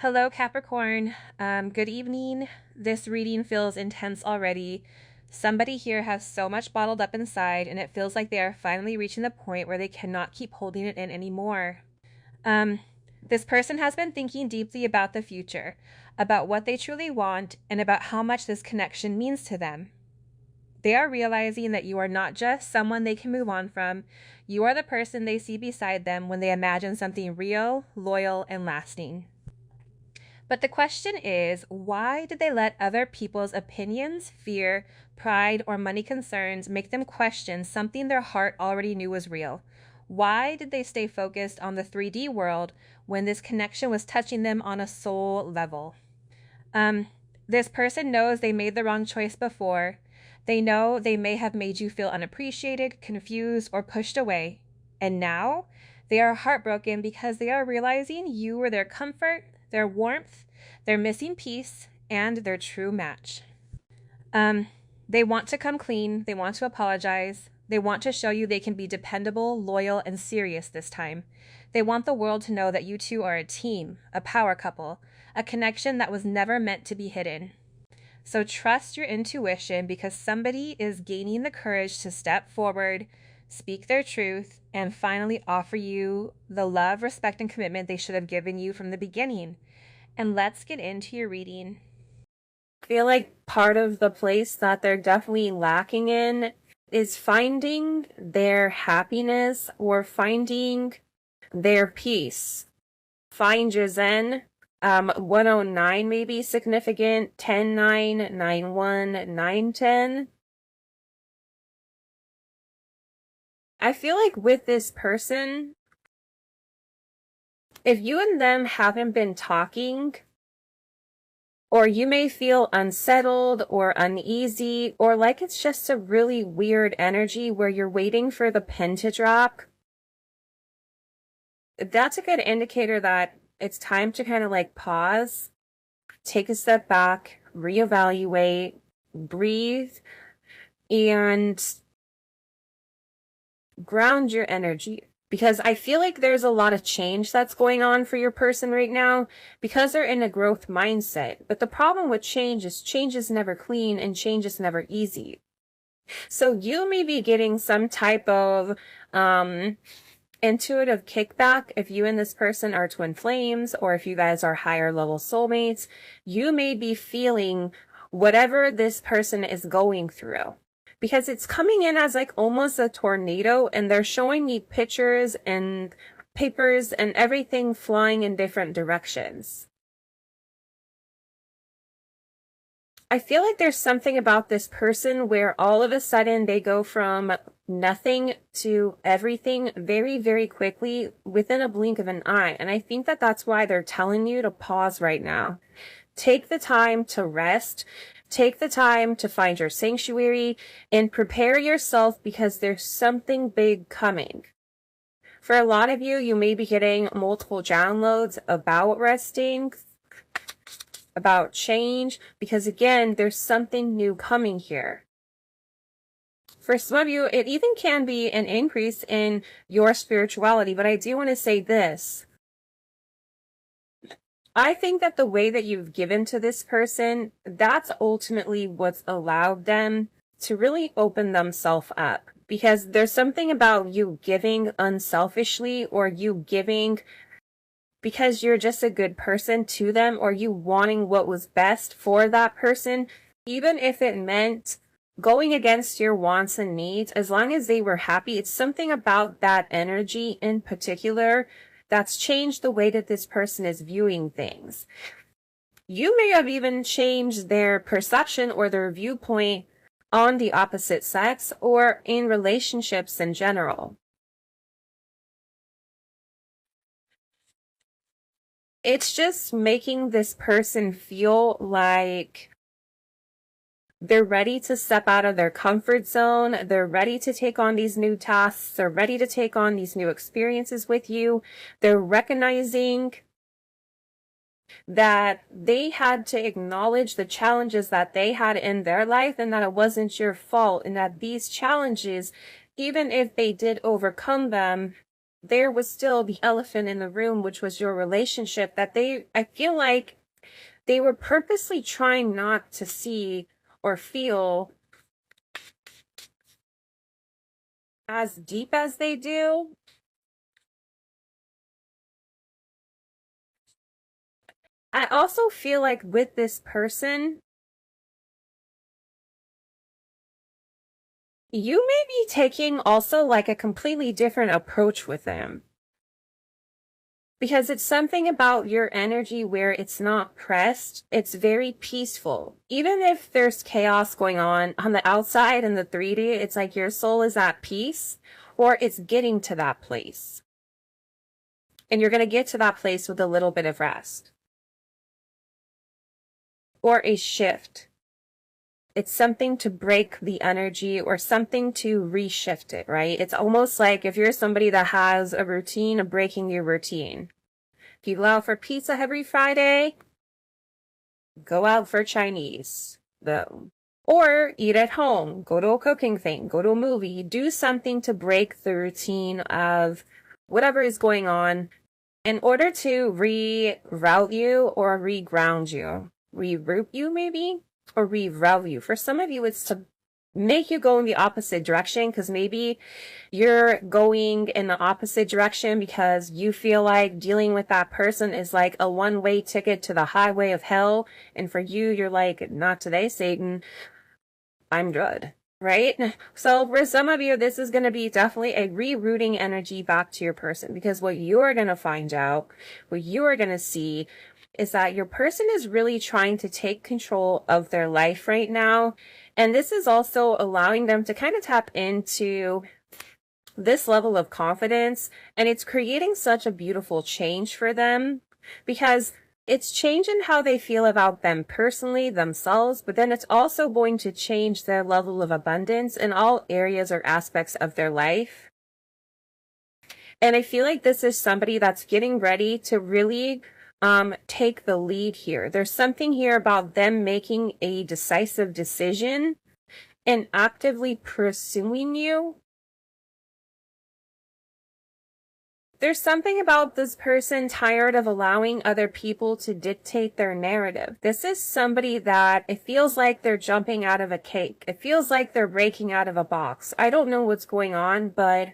Hello, Capricorn. Good evening. This reading feels intense already. Somebody here has so much bottled up inside, and it feels like they are finally reaching the point where they cannot keep holding it in anymore. Um, this person has been thinking deeply about the future, about what they truly want, and about how much this connection means to them. They are realizing that you are not just someone they can move on from, you are the person they see beside them when they imagine something real, loyal, and lasting. But the question is, why did they let other people's opinions, fear, pride, or money concerns make them question something their heart already knew was real? Why did they stay focused on the 3D world when this connection was touching them on a soul level? Um, this person knows they made the wrong choice before. They know they may have made you feel unappreciated, confused, or pushed away. And now they are heartbroken because they are realizing you were their comfort, their warmth, their missing piece, and their true match. Um, they want to come clean. They want to apologize. They want to show you they can be dependable, loyal, and serious this time. They want the world to know that you two are a team, a power couple, a connection that was never meant to be hidden. So trust your intuition because somebody is gaining the courage to step forward, speak their truth, and finally offer you the love, respect, and commitment they should have given you from the beginning. And let's get into your reading. I feel like part of the place that they're definitely lacking in is finding their happiness or finding their peace. Find your zen. 109 may be significant. 10-9, 9-1, 9-10. I feel like with this person, if you and them haven't been talking, or you may feel unsettled or uneasy, or like it's just a really weird energy where you're waiting for the pin to drop, that's a good indicator that it's time to kind of like pause, take a step back, reevaluate, breathe, and ground your energy. Because I feel like there's a lot of change that's going on for your person right now because they're in a growth mindset. But the problem with change is never clean and change is never easy. So you may be getting some type of intuitive kickback if you and this person are twin flames, or if you guys are higher level soulmates. You may be feeling whatever this person is going through, because it's coming in as like almost a tornado, and they're showing me pictures and papers and everything flying in different directions. I feel like there's something about this person where all of a sudden they go from nothing to everything very, very quickly within a blink of an eye. And I think that that's why they're telling you to pause right now. Take the time to rest. Take the time to find your sanctuary and prepare yourself, because there's something big coming. For a lot of you, you may be getting multiple downloads about resting, about change, because again, there's something new coming here. For some of you, it even can be an increase in your spirituality, but I do want to say this. I think that the way that you've given to this person, that's ultimately what's allowed them to really open themselves up. Because there's something about you giving unselfishly, or you giving because you're just a good person to them, or you wanting what was best for that person, even if it meant going against your wants and needs. As long as they were happy, it's something about that energy in particular that's changed the way that this person is viewing things. You may have even changed their perception or their viewpoint on the opposite sex, or in relationships in general. It's just making this person feel like they're ready to step out of their comfort zone. They're ready to take on these new tasks. They're ready to take on these new experiences with you. They're recognizing that they had to acknowledge the challenges that they had in their life, and that it wasn't your fault, and that these challenges, even if they did overcome them, there was still the elephant in the room, which was your relationship, that I feel like they were purposely trying not to see or feel as deep as they do. I also feel like with this person, you may be taking also like a completely different approach with them. Because it's something about your energy where it's not pressed, it's very peaceful. Even if there's chaos going on the outside in the 3D, it's like your soul is at peace, or it's getting to that place. And you're going to get to that place with a little bit of rest. Or a shift. It's something to break the energy or something to reshift it, right? It's almost like if you're somebody that has a routine of breaking your routine. If you go out for pizza every Friday, go out for Chinese, though. Or eat at home, go to a cooking thing, go to a movie, do something to break the routine of whatever is going on in order to reroute you or reground you. Reroute you, maybe? Or reroute you. For some of you, it's to make you go in the opposite direction, because maybe you're going in the opposite direction because you feel like dealing with that person is like a one-way ticket to the highway of hell. And for you, you're like, not today, Satan. I'm good. Right? So for some of you, this is going to be definitely a rerouting energy back to your person, because what you are going to find out, what you are going to see is that your person is really trying to take control of their life right now. And this is also allowing them to kind of tap into this level of confidence. And it's creating such a beautiful change for them, because it's changing how they feel about them personally, themselves, but then it's also going to change their level of abundance in all areas or aspects of their life. And I feel like this is somebody that's getting ready to really take the lead here. There's something here about them making a decisive decision and actively pursuing you. There's something about this person tired of allowing other people to dictate their narrative. This is somebody that it feels like they're jumping out of a cake. It feels like they're breaking out of a box. I don't know what's going on, but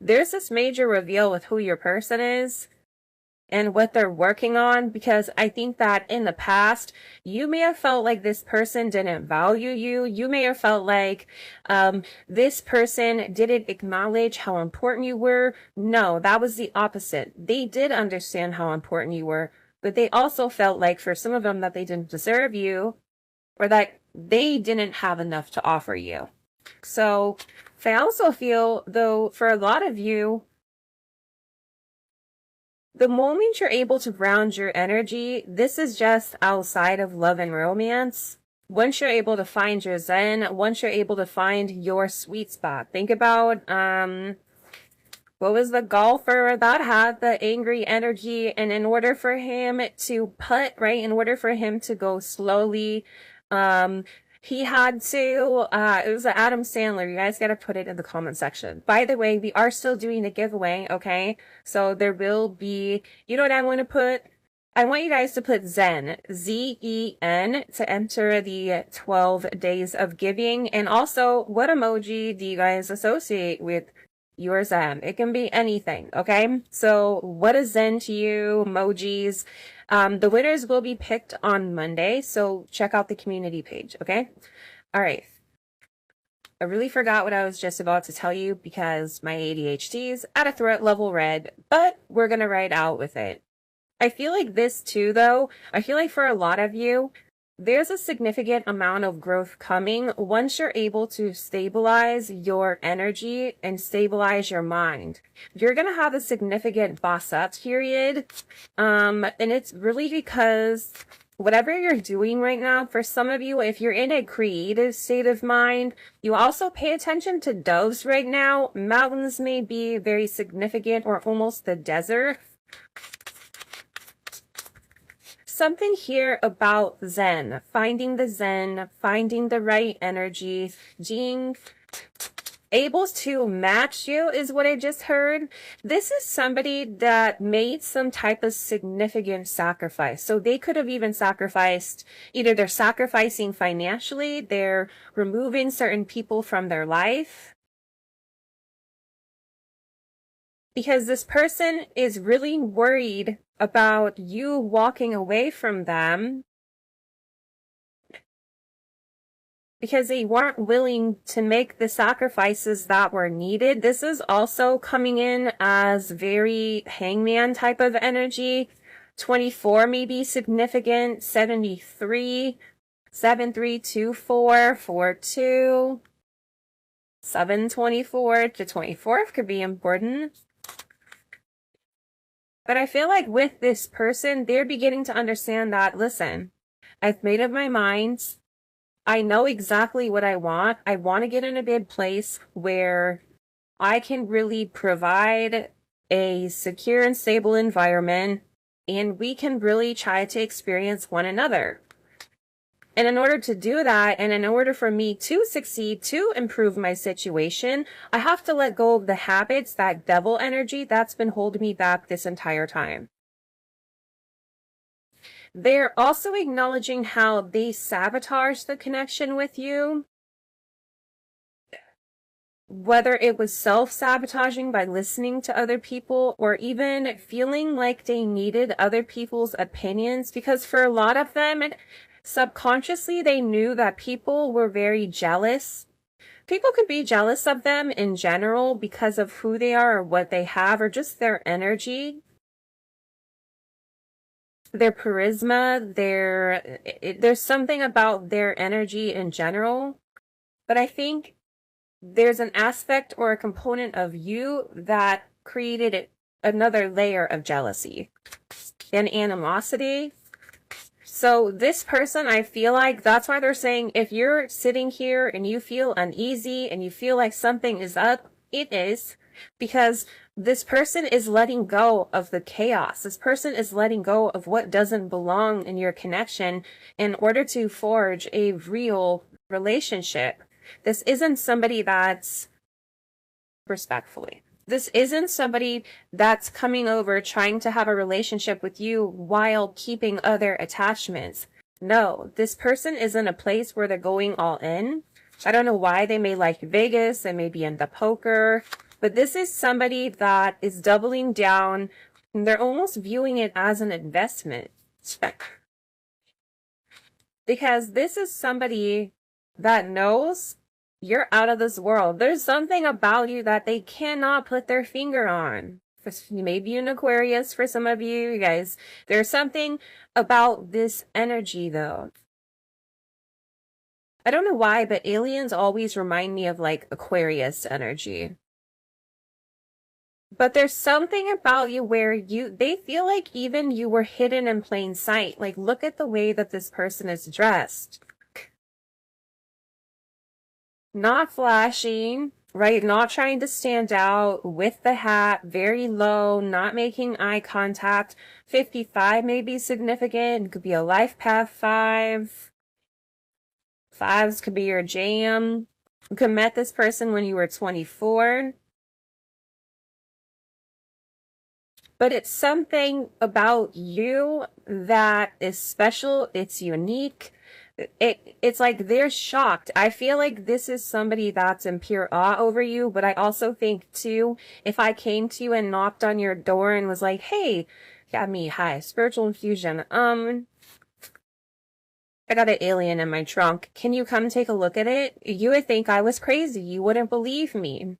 there's this major reveal with who your person is and what they're working on, because I think that in the past, you may have felt like this person didn't value you. You may have felt like this person didn't acknowledge how important you were. No, that was the opposite. They did understand how important you were, but they also felt like for some of them that they didn't deserve you, or that they didn't have enough to offer you. So I also feel, though, for a lot of you, the moment you're able to ground your energy, this is just outside of love and romance. Once you're able to find your zen, once you're able to find your sweet spot. Think about, what was the golfer that had the angry energy, and in order for him to putt, right, in order for him to go slowly, he had to, it was Adam Sandler. You guys gotta put it in the comment section. By the way, we are still doing a giveaway, okay? So there will be, you know what I want to put? I want you guys to put Zen, Z-E-N, to enter the 12 days of giving. And also, what emoji do you guys associate with your Zen? It can be anything, okay? So what is Zen to you? Emojis. The winners will be picked on Monday, so check out the community page, okay? All right. I really forgot what I was just about to tell you because my ADHD is at a threat level red, but we're going to ride out with it. I feel like this too, though. I feel like for a lot of you, there's a significant amount of growth coming once you're able to stabilize your energy and stabilize your mind. You're going to have a significant boss up period. And it's really because whatever you're doing right now, for some of you, if you're in a creative state of mind, you also pay attention to doves right now. Mountains may be very significant, or almost the desert. Something here about Zen, finding the right energy, being able to match you is what I just heard. This is somebody that made some type of significant sacrifice. So they could have even sacrificed, either they're sacrificing financially, they're removing certain people from their life. Because this person is really worried about you walking away from them because they weren't willing to make the sacrifices that were needed. This is also coming in as very hangman type of energy. 24 may be significant. 73, 7324, 42, 724 to 24 could be important. But I feel like with this person, they're beginning to understand that, listen, I've made up my mind. I know exactly what I want. I want to get in a good place where I can really provide a secure and stable environment, and we can really try to experience one another. And in order to do that, and in order for me to succeed, to improve my situation, I have to let go of the habits, that devil energy that's been holding me back this entire time. They're also acknowledging how they sabotage the connection with you. Whether it was self-sabotaging by listening to other people, or even feeling like they needed other people's opinions, because for a lot of them, subconsciously, they knew that people were very jealous. People could be jealous of them in general because of who they are or what they have or just their energy, their charisma, there's something about their energy in general. But I think there's an aspect or a component of you that created another layer of jealousy and animosity. So this person, I feel like that's why they're saying, if you're sitting here and you feel uneasy and you feel like something is up, it is, because this person is letting go of the chaos. This person is letting go of what doesn't belong in your connection in order to forge a real relationship. This isn't somebody that's respectfully. This isn't somebody that's coming over trying to have a relationship with you while keeping other attachments. No, this person is in a place where they're going all in. I don't know why. They may like Vegas, they may be into poker, but this is somebody that is doubling down, and they're almost viewing it as an investment. Because this is somebody that knows you're out of this world. There's something about you that they cannot put their finger on. Maybe an Aquarius for some of you guys. There's something about this energy, though. I don't know why, but aliens always remind me of like Aquarius energy. But there's something about you where they feel like even you were hidden in plain sight. Like, look at the way that this person is dressed. Not flashing, right? Not trying to stand out with the hat, very low, not making eye contact. 55 may be significant. It could be a life path 5. 5s could be your jam. You could have met this person when you were 24. But it's something about you that is special. It's unique. It's like they're shocked. I feel like this is somebody that's in pure awe over you, but I also think too, if I came to you and knocked on your door and was like, hey, yeah, me, hi, spiritual infusion, I got an alien in my trunk. Can you come take a look at it? You would think I was crazy. You wouldn't believe me.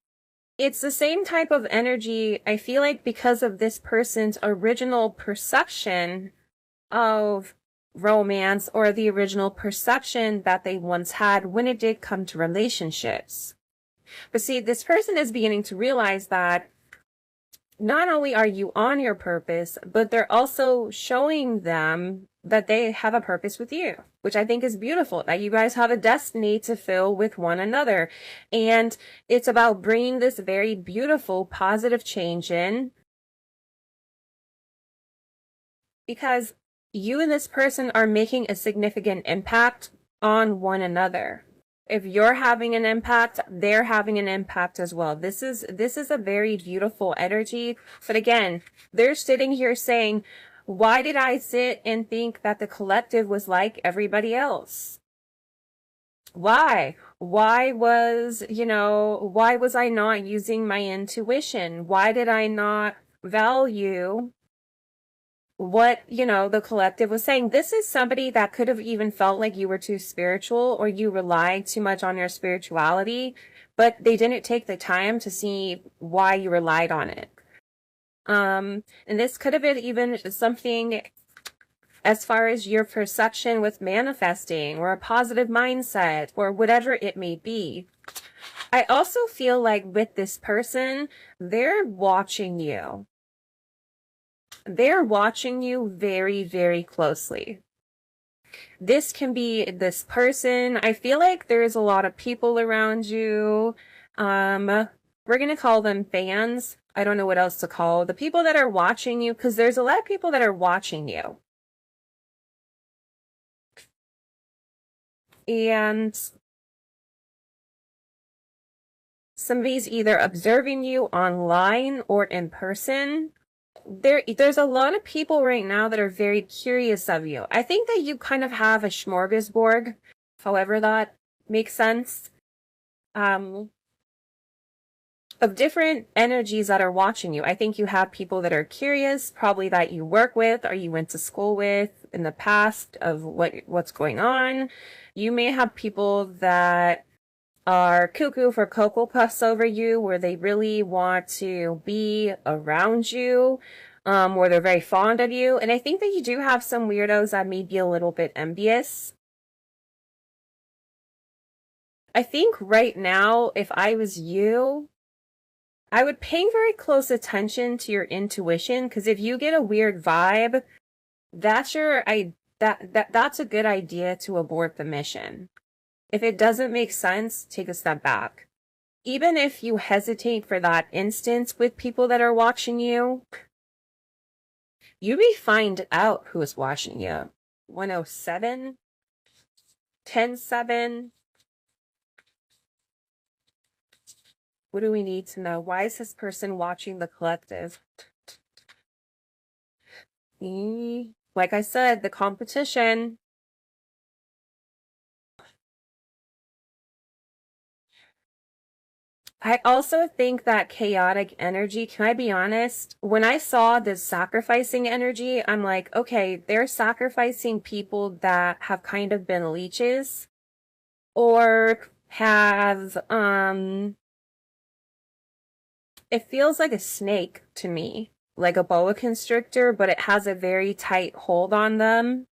It's the same type of energy, I feel like, because of this person's original perception of romance, or the original perception that they once had when it did come to relationships. But see, this person is beginning to realize that not only are you on your purpose, but they're also showing them that they have a purpose with you, which I think is beautiful, that you guys have a destiny to fill with one another. And it's about bringing this very beautiful, positive change in, because you and this person are making a significant impact on one another. If you're having an impact, they're having an impact as well. This is a very beautiful energy. But again, they're sitting here saying, why did I sit and think that the collective was like everybody else? Why? Why was I not using my intuition? Why did I not value what, the collective was saying? This is somebody that could have even felt like you were too spiritual or you relied too much on your spirituality, but they didn't take the time to see why you relied on it. And this could have been even something as far as your perception with manifesting or a positive mindset or whatever it may be. I also feel like with this person, they're watching you. They're watching you very, very closely. This can be this person. I feel like there's a lot of people around you. We're going to call them fans. I don't know what else to call the people that are watching you, because there's a lot of people that are watching you. And somebody's either observing you online or in person. There's a lot of people right now that are very curious of you. I think that you kind of have a smorgasbord, however that makes sense, of different energies that are watching you. I think you have people that are curious, probably that you work with or you went to school with in the past of what's going on. You may have people that are cuckoo for Cocoa Puffs over you, where they really want to be around you, where they're very fond of you. And I think that you do have some weirdos that may be a little bit envious. I think right now, if I was you, I would pay very close attention to your intuition, because if you get a weird vibe, that's a good idea to abort the mission. If it doesn't make sense, take a step back. Even if you hesitate for that instance with people that are watching you, you may find out who is watching you. 107, 10-7. What do we need to know? Why is this person watching the collective? Like I said, the competition. I also think that chaotic energy, can I be honest? When I saw this sacrificing energy, I'm like, okay, they're sacrificing people that have kind of been leeches or have, it feels like a snake to me, like a boa constrictor, but it has a very tight hold on them.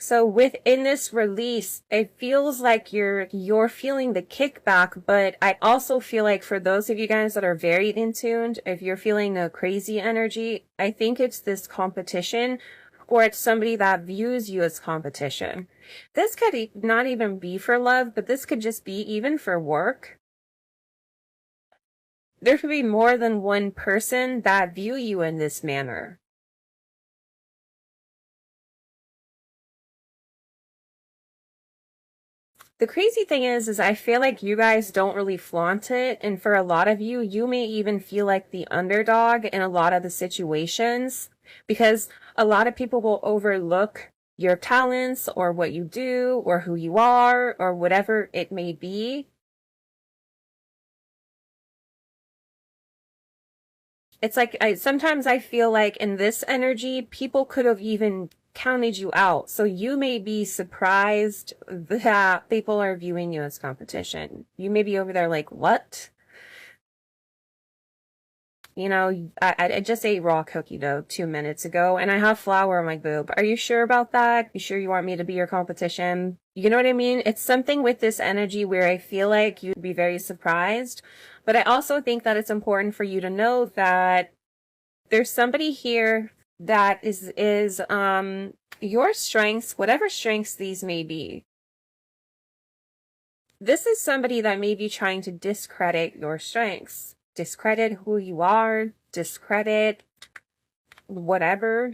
So within this release, it feels like you're feeling the kickback, but I also feel like for those of you guys that are very in tuned, if you're feeling a crazy energy, I think it's this competition, or it's somebody that views you as competition. This could not even be for love, but this could just be even for work. There could be more than one person that view you in this manner. The crazy thing is I feel like you guys don't really flaunt it. And for a lot of you, you may even feel like the underdog in a lot of the situations, because a lot of people will overlook your talents or what you do or who you are or whatever it may be. It's like sometimes I feel like in this energy, people could have even counted you out. So you may be surprised that people are viewing you as competition. You may be over there like, what? I just ate raw cookie dough 2 minutes ago and I have flour on my boob. Are you sure about that? You sure you want me to be your competition? You know what I mean? It's something with this energy where I feel like you'd be very surprised. But I also think that it's important for you to know that there's somebody here that is your strengths, whatever strengths these may be. This is somebody that may be trying to discredit your strengths. Discredit who you are, discredit whatever.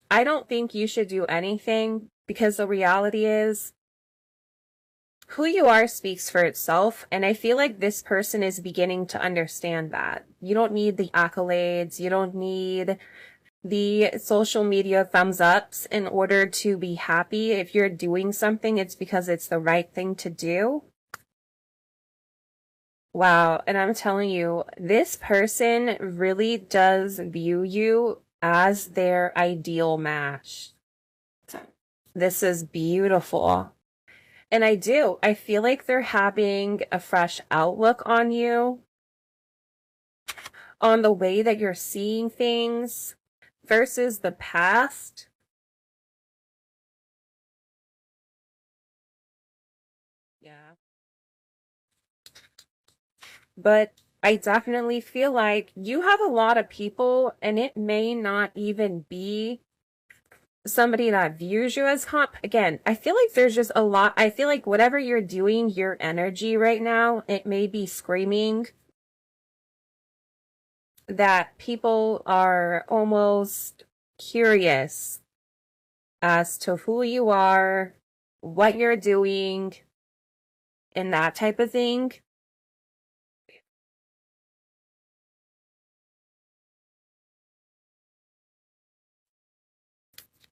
I don't think you should do anything because the reality is who you are speaks for itself. And I feel like this person is beginning to understand that. You don't need the accolades. You don't need the social media thumbs ups in order to be happy. If you're doing something, it's because it's the right thing to do. Wow. And I'm telling you, this person really does view you as their ideal match. This is beautiful. And I feel like they're having a fresh outlook on you, on the way that you're seeing things versus the past. Yeah. But I definitely feel like you have a lot of people, and it may not even be somebody that views you as comp. Again, I feel like there's just a lot. I feel like whatever you're doing, your energy right now, it may be screaming that people are almost curious as to who you are, what you're doing, and that type of thing.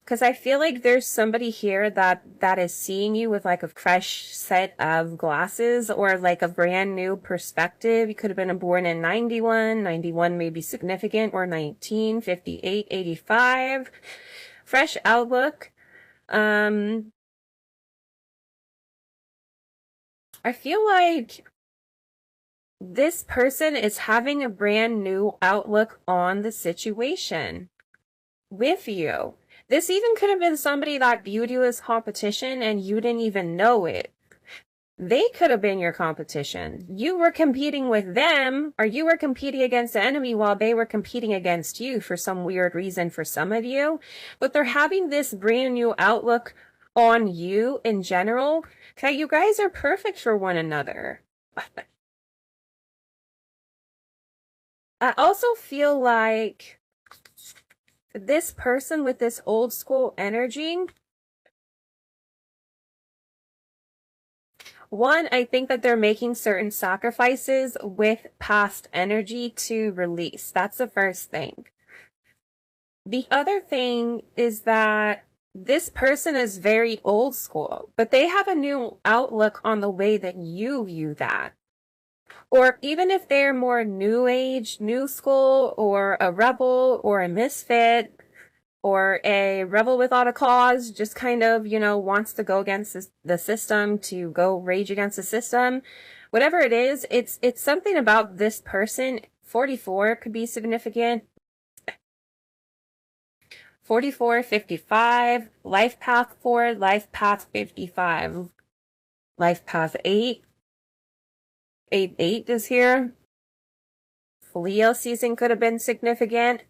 Because I feel like there's somebody here that is seeing you with like a fresh set of glasses or like a brand new perspective. You could have been born in 91. 91 may be significant, or 1958, 85. Fresh outlook. I feel like this person is having a brand new outlook on the situation with you. This even could have been somebody that viewed you as competition and you didn't even know it. They could have been your competition. You were competing with them, or you were competing against the enemy while they were competing against you for some weird reason for some of you. But they're having this brand new outlook on you in general, that you guys are perfect for one another. I also feel like this person with this old school energy, one, I think that they're making certain sacrifices with past energy to release. That's the first thing. The other thing is that this person is very old school, but they have a new outlook on the way that you view that. Or even if they're more new age, new school, or a rebel, or a misfit, or a rebel without a cause, just kind of, wants to go against the system, to go rage against the system. Whatever it is, it's something about this person. 44 could be significant. 44, 55, life path 4, life path 55, life path 8, 8 is here. Leo season could have been significant.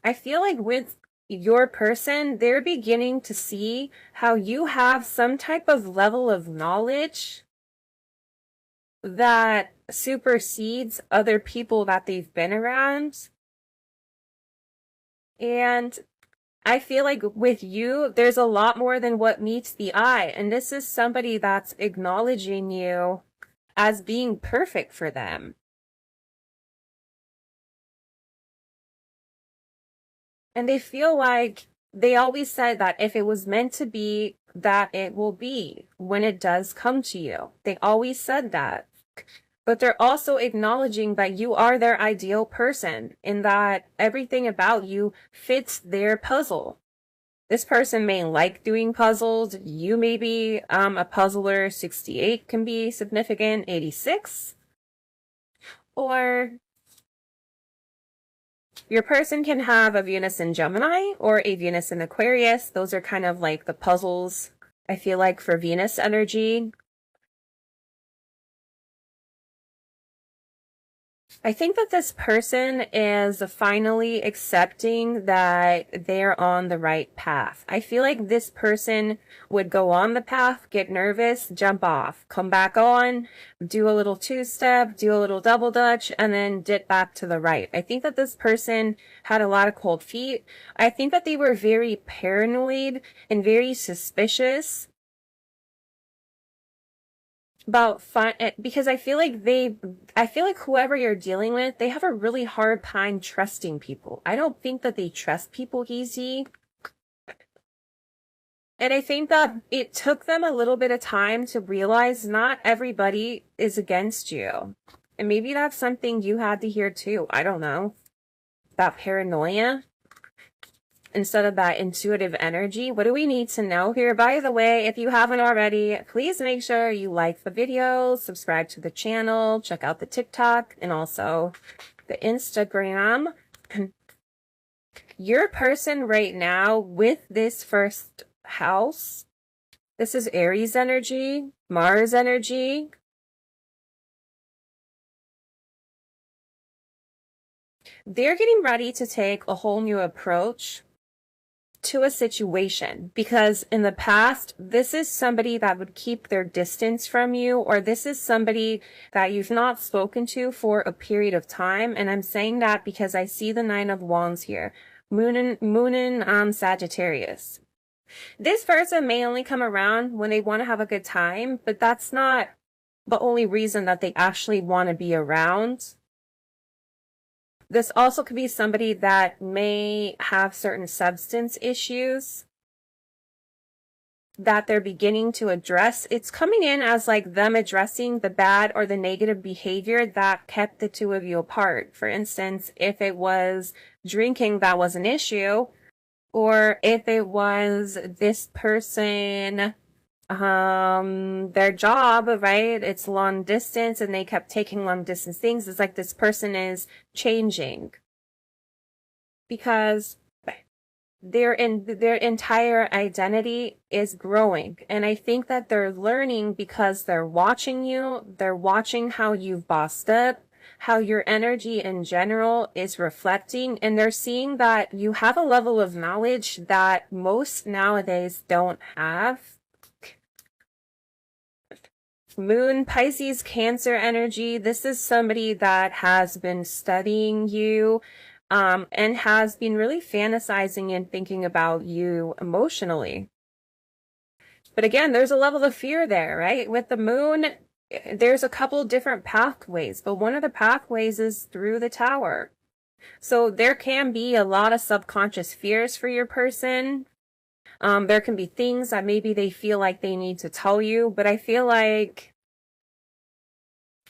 I feel like with your person, they're beginning to see how you have some type of level of knowledge that supersedes other people that they've been around. And I feel like with you, there's a lot more than what meets the eye. And this is somebody that's acknowledging you as being perfect for them. And they feel like they always said that if it was meant to be, that it will be when it does come to you. They always said that. But they're also acknowledging that you are their ideal person, and that everything about you fits their puzzle. This person may like doing puzzles. You may be a puzzler. 68 can be significant. 86. Or your person can have a Venus in Gemini or a Venus in Aquarius. Those are kind of like the puzzles, I feel like, for Venus energy. I think that this person is finally accepting that they're on the right path. I feel like this person would go on the path, get nervous, jump off, come back on, do a little two-step, do a little double dutch, and then dip back to the right. I think that this person had a lot of cold feet. I think that they were very paranoid and very suspicious about fun, because I feel like whoever you're dealing with, they have a really hard time trusting people. I don't think that they trust people easy. And I think that it took them a little bit of time to realize not everybody is against you. And maybe that's something you had to hear too. I don't know. That paranoia instead of that intuitive energy. What do we need to know here? By the way, if you haven't already, please make sure you like the video, subscribe to the channel, check out the TikTok, and also the Instagram. Your person right now with this first house, this is Aries energy, Mars energy. They're getting ready to take a whole new approach to a situation, because in the past, this is somebody that would keep their distance from you, or this is somebody that you've not spoken to for a period of time. And I'm saying that because I see the Nine of Wands here, Moon in Sagittarius. This person may only come around when they want to have a good time, but that's not the only reason that they actually want to be around. This also could be somebody that may have certain substance issues that they're beginning to address. It's coming in as like them addressing the bad or the negative behavior that kept the two of you apart. For instance, if it was drinking that was an issue, or if it was this person, their job, right? It's long distance and they kept taking long distance things. It's like this person is changing because their entire identity is growing. And I think that they're learning because they're watching you. They're watching how you've bossed up, how your energy in general is reflecting, and they're seeing that you have a level of knowledge that most nowadays don't have. Moon, Pisces, Cancer energy. This is somebody that has been studying you, and has been really fantasizing and thinking about you emotionally. But again, there's a level of fear there, right? With the moon, there's a couple different pathways, but one of the pathways is through the Tower. So there can be a lot of subconscious fears for your person. There can be things that maybe they feel like they need to tell you, but I feel like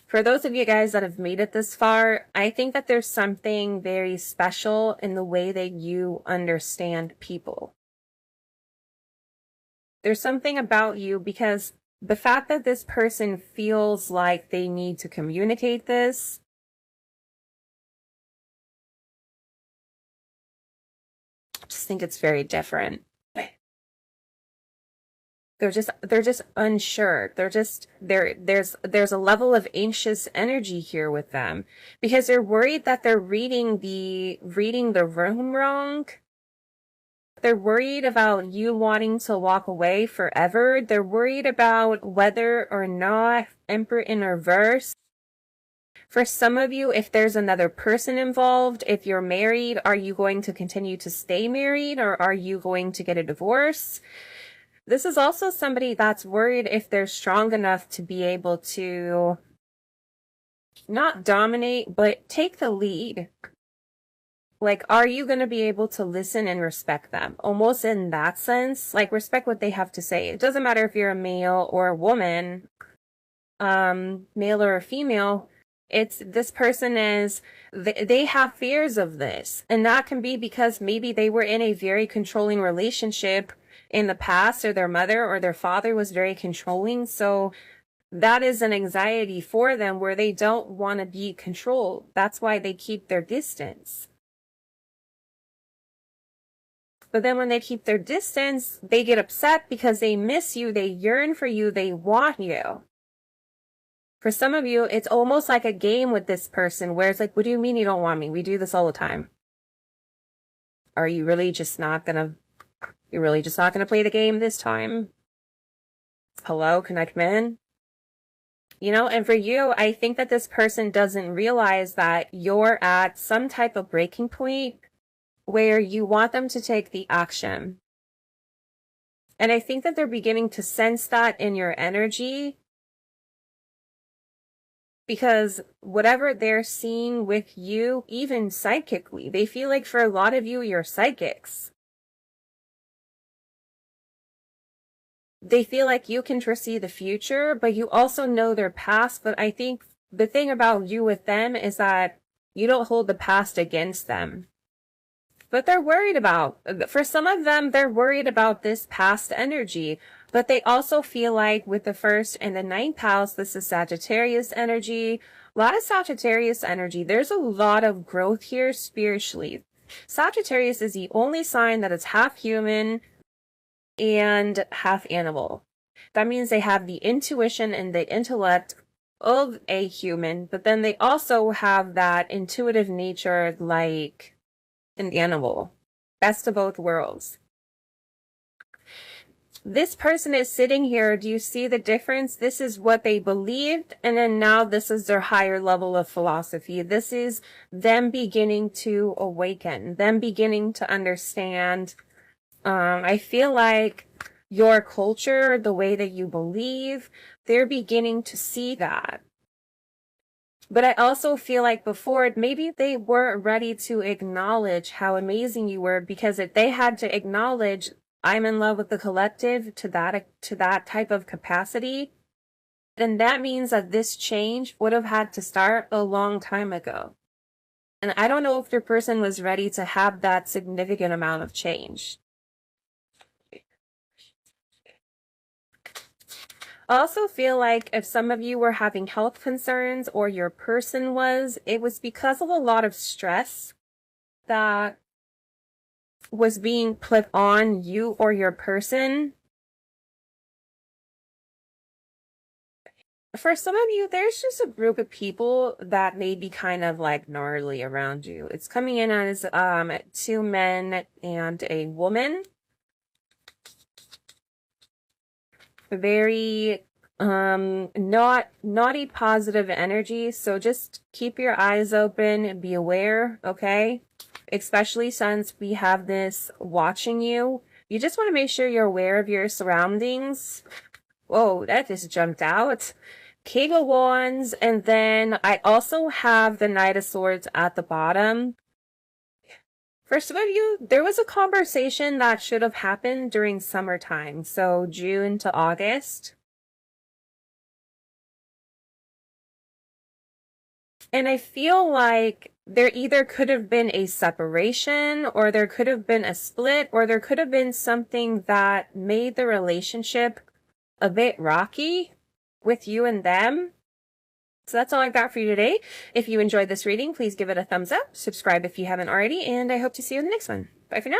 for those of you guys that have made it this far, I think that there's something very special in the way that you understand people. There's something about you, because the fact that this person feels like they need to communicate this, I just think it's very different. They're just unsure. There's a level of anxious energy here with them, because they're worried that they're reading the room wrong. They're worried about you wanting to walk away forever. They're worried about whether or not Emperor in reverse. For some of you, if there's another person involved, if you're married, are you going to continue to stay married, or are you going to get a divorce? This is also somebody that's worried if they're strong enough to be able to not dominate, but take the lead. Like, are you going to be able to listen and respect them? Almost in that sense, like respect what they have to say. It doesn't matter if you're a male or a woman, male or a female. It's this person is, they have fears of this. And that can be because maybe they were in a very controlling relationship in the past, or their mother or their father was very controlling. So that is an anxiety for them where they don't want to be controlled. That's why they keep their distance. But then when they keep their distance, they get upset because they miss you, they yearn for you, they want you. For some of you, it's almost like a game with this person where it's like, what do you mean you don't want me? We do this all the time. Are you really just not gonna, you're really just not gonna play the game this time? Hello, can I come in? You know, and for you, I think that this person doesn't realize that you're at some type of breaking point where you want them to take the action. And I think that they're beginning to sense that in your energy, because whatever they're seeing with you, even psychically, they feel like for a lot of you, you're psychics. They feel like you can foresee the future, but you also know their past. But I think the thing about you with them is that you don't hold the past against them. But they're worried about, for some of them, they're worried about this past energy. But they also feel like with the 1st and the 9th house, this is Sagittarius energy. A lot of Sagittarius energy. There's a lot of growth here spiritually. Sagittarius is the only sign that is half human and half animal. That means they have the intuition and the intellect of a human, but then they also have that intuitive nature like an animal. Best of both worlds. This person is sitting here. Do you see the difference? This is what they believed, and then now this is their higher level of philosophy. This is them beginning to awaken, them beginning to understand. I feel like your culture, the way that you believe, they're beginning to see that. But I also feel like before, maybe they weren't ready to acknowledge how amazing you were, because if they had to acknowledge, I'm in love with the collective to that type of capacity, then that means that this change would have had to start a long time ago. And I don't know if your person was ready to have that significant amount of change. I also feel like if some of you were having health concerns, or your person was, it was because of a lot of stress that was being put on you or your person. For some of you, there's just a group of people that may be kind of like gnarly around you. It's coming in as 2 men and a woman. Very naughty positive energy, so just keep your eyes open and be aware, okay? Especially since we have this watching you. You just want to make sure you're aware of your surroundings. Whoa, that just jumped out. King of Wands, and then I also have the Knight of Swords at the bottom. For some of you, there was a conversation that should have happened during summertime, so June to August. And I feel like there either could have been a separation, or there could have been a split, or there could have been something that made the relationship a bit rocky with you and them. So that's all I've got for you today. If you enjoyed this reading, please give it a thumbs up, subscribe if you haven't already, and I hope to see you in the next one. Bye for now.